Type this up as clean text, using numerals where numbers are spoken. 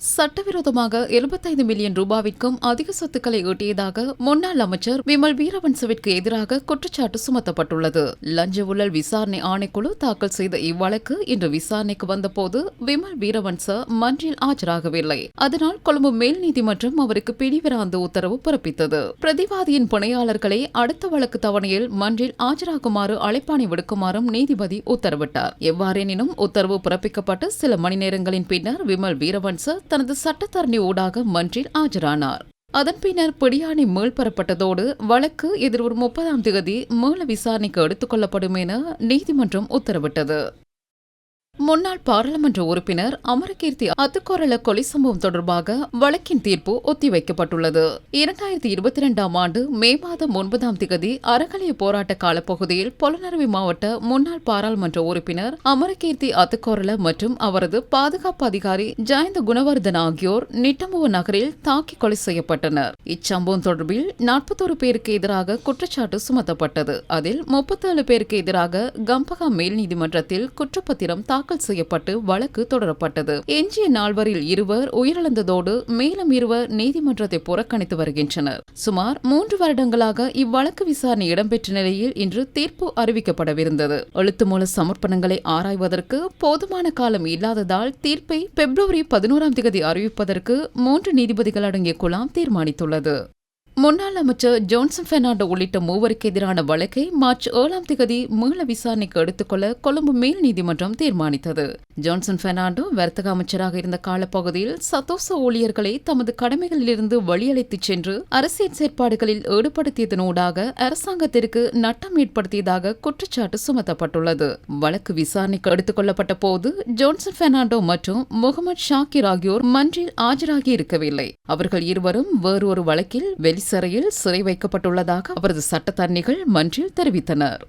சட்டவிரோதமாக 75 மில்லியன் ரூபாவிற்கும் அதிக சொத்துக்களை ஈட்டியதாக முன்னாள் அமைச்சர் விமல் வீரவன்சவிற்கு எதிராக குற்றச்சாட்டு சுமத்தப்பட்டுள்ளது. லஞ்ச ஊழல் விசாரணை ஆணைக்குழு தாக்கல் செய்த இவ்வழக்கு இன்று விசாரணைக்கு வந்தபோது விமல் வீரவன்ச மன்றில் ஆஜராகவில்லை. அதனால் கொழும்பு மேல் நீதிமன்றம் அவருக்கு பிடிவிராந்து உத்தரவு பிறப்பித்தது. பிரதிவாதியின் பிணையாளர்களை அடுத்த வழக்கு தவணையில் மன்றில் ஆஜராகுமாறு அழைப்பாணை விடுக்குமாறும் நீதிபதி உத்தரவிட்டார். எவ்வாறெனினும் உத்தரவு பிறப்பிக்கப்பட்டு சில மணி நேரங்களின் பின்னர் விமல் வீரவன்ச தனது சட்டத்தரணி ஊடாக மன்றில் ஆஜரானார். அதன் பின்னர் பிடியாணை மீள்பெறப்பட்டதோடு வழக்கு எதிர்வரும் 30ஆம் தேதி மீள விசாரணைக்கு எடுத்துக் கொள்ளப்படும் என நீதிமன்றம் உத்தரவிட்டது. முன்னாள் பாராளுமன்ற உறுப்பினர் அமரகீர்த்தி அத்துக்கோரள கொலை சம்பவம் தொடர்பாக வழக்கின் தீர்ப்பு ஒத்திவைக்கப்பட்டுள்ளது. 2022ஆம் ஆண்டு மே மாதம் 9ஆம் தேதி அறகலைய போராட்ட காலப்பகுதியில் பொலனறுவை மாவட்ட முன்னாள் பாராளுமன்ற உறுப்பினர் அமரகீர்த்தி அத்துக்கோரள மற்றும் அவரது பாதுகாப்பு அதிகாரி ஜயந்த குணவர்தன் ஆகியோர் நிட்டமுவ நகரில் தாக்கி கொலை செய்யப்பட்டனர். இச்சம்பவம் தொடர்பில் 41 பேருக்கு எதிராக குற்றச்சாட்டு சுமத்தப்பட்டது. அதில் 37 பேருக்கு எதிராக கம்பகா மேல் நீதிமன்றத்தில் குற்றப்பத்திரம் தாக்கல் செய்யப்பட்டு வழக்கு தொடரப்பட்டது. எஞ்சிய நால்வரில் 2 உயிரிழந்ததோடு மேலும் 2 நீதிமன்றத்தை புறக்கணித்து வருகின்றனர். சுமார் 3 வருடங்களாக இவ்வழக்கு விசாரணை இடம்பெற்ற நிலையில் இன்று தீர்ப்பு அறிவிக்கப்படவிருந்தது. எழுத்துமூல சமர்ப்பணங்களை ஆராய்வதற்கு போதுமான காலம் இல்லாததால் தீர்ப்பை பிப்ரவரி 11ஆம் தேதி அறிவிப்பதற்கு 3 நீதிபதிகள் அடங்கிய குழாம் தீர்மானித்துள்ளது. முன்னாள் அமைச்சர் ஜோன்சன் பெர்னாண்டோ உள்ளிட்ட 3 எதிரான வழக்கை மார்ச் 7ஆம் தேதி மீள விசாரணைக்கு எடுத்துக்கொள்ள கொழும்பு மேல் நீதிமன்றம் தீர்மானித்தது. ஜோன்சன் பெர்னாண்டோ வர்த்தக அமைச்சராக இருந்த காலப்பகுதியில் சதோச ஊழியர்களை தமது கடமைகளிலிருந்து வழியழைத்துச் சென்று அரசியல் செயற்பாடுகளில் ஈடுபடுத்தியதனூடாக அரசாங்கத்திற்கு நட்டம் ஏற்படுத்தியதாக குற்றச்சாட்டு சுமத்தப்பட்டுள்ளது. வழக்கு விசாரணைக்கு எடுத்துக் கொள்ளப்பட்ட போது ஜோன்சன் பெர்னாண்டோ மற்றும் முகமது ஷாக்கிர் ஆகியோர் மன்றில் ஆஜராகி இருக்கவில்லை. அவர்கள் இருவரும் வேறொரு வழக்கில் சிறையில் சிறை வைக்கப்பட்டுள்ளதாக அவரது சட்டத்தரணிகள் மன்றில் தெரிவித்தனர்.